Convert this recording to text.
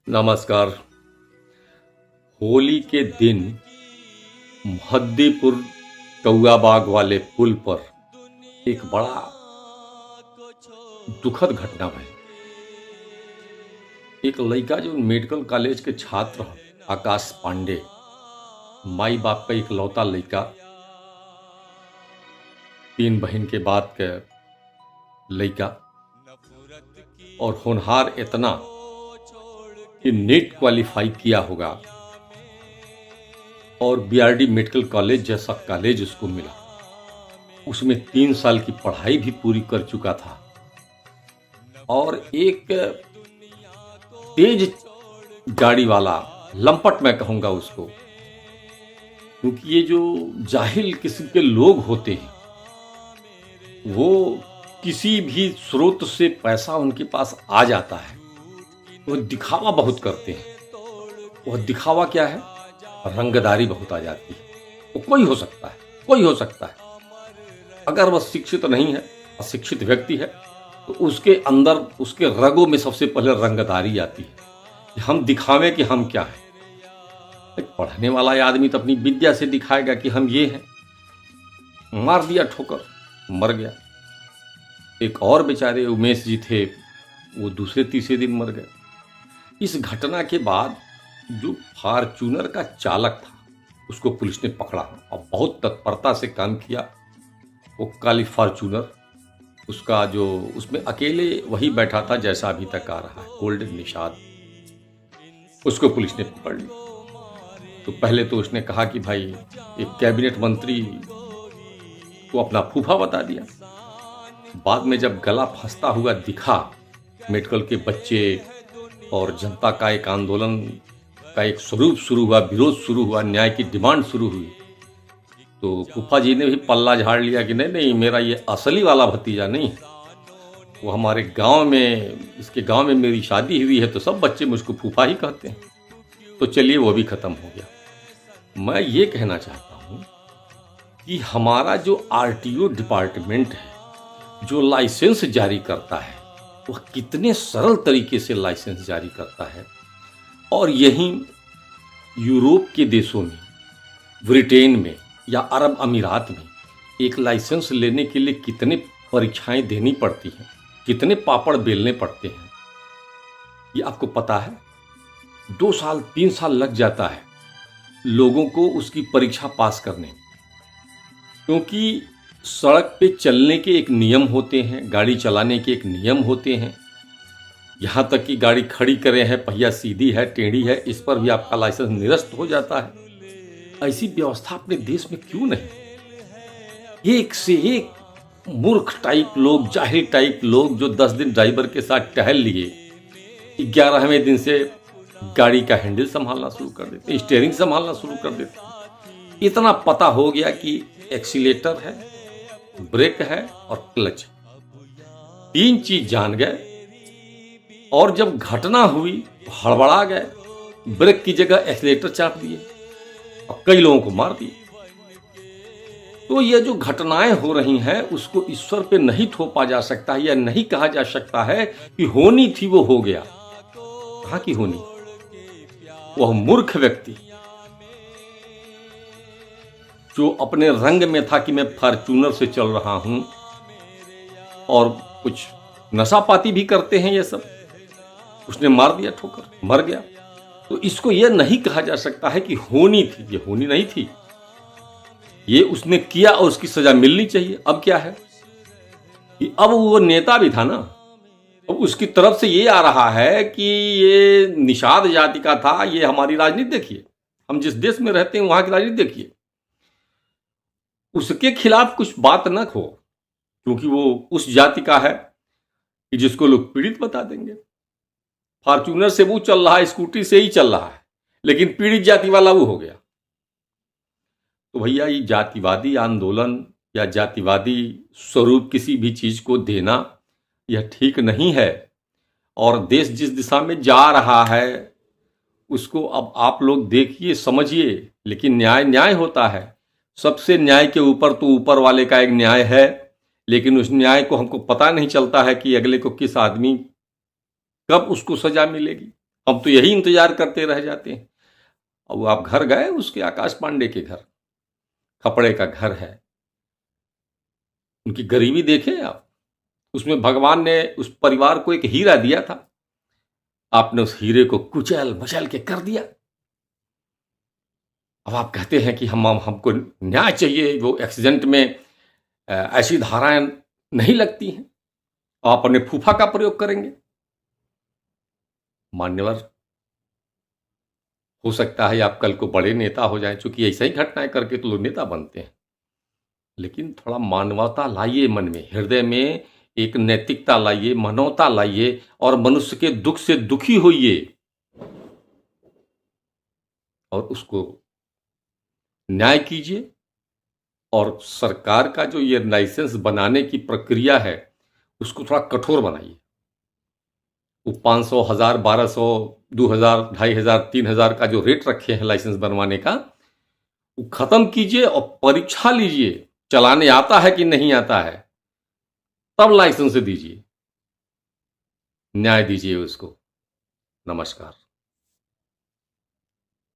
नमस्कार। होली के दिन महद्दीपुर कौआबाग वाले पुल पर एक बड़ा दुखद घटना भई। एक लड़का जो मेडिकल कॉलेज के छात्र ह आकाश पांडे, माई बाप का इकलौता लड़का, 3 बहन के बाद के लड़का और होनहार इतना कि नीट क्वालिफाई किया होगा और बीआरडी मेडिकल कॉलेज जैसा कॉलेज उसको मिला। उसमें 3 साल की पढ़ाई भी पूरी कर चुका था और एक तेज गाड़ी वाला, लंपट मैं कहूंगा उसको, क्योंकि ये जो जाहिल किस्म के लोग होते हैं वो किसी भी स्रोत से पैसा उनके पास आ जाता है, वो दिखावा बहुत करते हैं। वह दिखावा क्या है? रंगदारी बहुत आ जाती है। वो कोई हो सकता है, कोई हो सकता है। अगर वह शिक्षित नहीं है, अशिक्षित व्यक्ति है, तो उसके अंदर, उसके रगों में सबसे पहले रंगदारी आती है कि हम दिखावें कि हम क्या हैं। एक पढ़ने वाला आदमी तो अपनी विद्या से दिखाएगा कि हम ये हैं। मार दिया ठोकर, मर गया। एक और बेचारे उमेश जी थे, वो दूसरे तीसरे दिन मर गए। इस घटना के बाद जो फॉर्च्यूनर का चालक था उसको पुलिस ने पकड़ा और बहुत तत्परता से काम किया। वो काली फॉर्च्यूनर, उसका जो उसमें अकेले वही बैठा था जैसा अभी तक आ रहा है, गोल्डन निषाद, उसको पुलिस ने पकड़ लिया। तो पहले तो उसने कहा कि भाई एक कैबिनेट मंत्री को अपना फूफा बता दिया। बाद में जब गला फंसता हुआ दिखा, मेडिकल के बच्चे और जनता का एक आंदोलन का एक स्वरूप शुरू हुआ, विरोध शुरू हुआ, न्याय की डिमांड शुरू हुई, तो फूफा जी ने भी पल्ला झाड़ लिया कि नहीं नहीं, मेरा ये असली वाला भतीजा नहीं है, वो हमारे गांव में, इसके गांव में मेरी शादी हुई है तो सब बच्चे मुझको फूफा ही कहते हैं। तो चलिए वो भी खत्म हो गया। मैं ये कहना चाहता हूँ कि हमारा जो आरटीओ डिपार्टमेंट है, जो लाइसेंस जारी करता है, वह कितने सरल तरीके से लाइसेंस जारी करता है। और यहीं यूरोप के देशों में, ब्रिटेन में या अरब अमीरात में एक लाइसेंस लेने के लिए कितने परीक्षाएं देनी पड़ती हैं, कितने पापड़ बेलने पड़ते हैं, ये आपको पता है। 2 साल 3 साल लग जाता है लोगों को उसकी परीक्षा पास करने में, क्योंकि सड़क पे चलने के एक नियम होते हैं, गाड़ी चलाने के एक नियम होते हैं। यहाँ तक कि गाड़ी खड़ी करें है, पहिया सीधी है, टेढ़ी है, इस पर भी आपका लाइसेंस निरस्त हो जाता है। ऐसी व्यवस्था अपने देश में क्यों नहीं? एक से एक मूर्ख टाइप लोग, जाहिल टाइप लोग, जो 10 दिन ड्राइवर के साथ टहल लिए, 11वें दिन से गाड़ी का हैंडल संभालना शुरू कर देते, स्टीयरिंग संभालना शुरू कर देते। इतना पता हो गया कि एक्सीलेटर है, ब्रेक है और क्लच, 3 चीज जान गए। और जब घटना हुई तो हड़बड़ा गए, ब्रेक की जगह एक्सीलेटर चाप दिए और कई लोगों को मार दिए। तो ये जो घटनाएं हो रही हैं उसको ईश्वर पे नहीं थोपा जा सकता है, या नहीं कहा जा सकता है कि होनी थी वो हो गया। कहां की होनी? वह मूर्ख व्यक्ति जो अपने रंग में था कि मैं फॉर्च्यूनर से चल रहा हूं, और कुछ नशा पाती भी करते हैं ये सब, उसने मार दिया ठोकर, मर गया। तो इसको यह नहीं कहा जा सकता है कि होनी थी, ये होनी नहीं थी, ये उसने किया और उसकी सजा मिलनी चाहिए। अब क्या है कि अब वो नेता भी था ना, अब उसकी तरफ से ये आ रहा है कि ये निषाद जाति का था, ये हमारी राजनीति देखिए, हम जिस देश में रहते हैं वहां की राजनीति देखिए, उसके खिलाफ कुछ बात न हो, क्योंकि वो उस जाति का है कि जिसको लोग पीड़ित बता देंगे। फॉर्च्यूनर से वो चल रहा है, स्कूटी से ही चल रहा है, लेकिन पीड़ित जाति वाला वो हो गया। तो भैया ये जातिवादी आंदोलन या जातिवादी स्वरूप किसी भी चीज को देना यह ठीक नहीं है। और देश जिस दिशा में जा रहा है उसको अब आप लोग देखिए, समझिए, लेकिन न्याय न्याय होता है। सबसे न्याय के ऊपर तो ऊपर वाले का एक न्याय है, लेकिन उस न्याय को हमको पता नहीं चलता है कि अगले को किस आदमी, कब उसको सजा मिलेगी। हम तो यही इंतजार करते रह जाते हैं। अब आप घर गए उसके आकाश पांडे के घर, खपड़े का घर है, उनकी गरीबी देखें आप। उसमें भगवान ने उस परिवार को एक हीरा दिया था, आपने उस हीरे को कुचल मचल के कर दिया। अब आप कहते हैं कि हमको न्याय चाहिए, वो एक्सीडेंट में ऐसी धाराएं नहीं लगती हैं, आप अपने फूफा का प्रयोग करेंगे। मान्यवर, हो सकता है आप कल को बड़े नेता हो जाएं, चूंकि ऐसा ही घटनाएं करके तो लोग नेता बनते हैं, लेकिन थोड़ा मानवता लाइए मन में, हृदय में एक नैतिकता लाइए, मानवता लाइए और मनुष्य के दुख से दुखी होइए और उसको न्याय कीजिए। और सरकार का जो ये लाइसेंस बनाने की प्रक्रिया है उसको थोड़ा कठोर बनाइए। वो 500, 1000, 1200, 2000, 2500, 3000 का जो रेट रखे हैं लाइसेंस बनवाने का, वो खत्म कीजिए और परीक्षा लीजिए, चलाने आता है कि नहीं आता है, तब लाइसेंस दीजिए, न्याय दीजिए उसको। नमस्कार।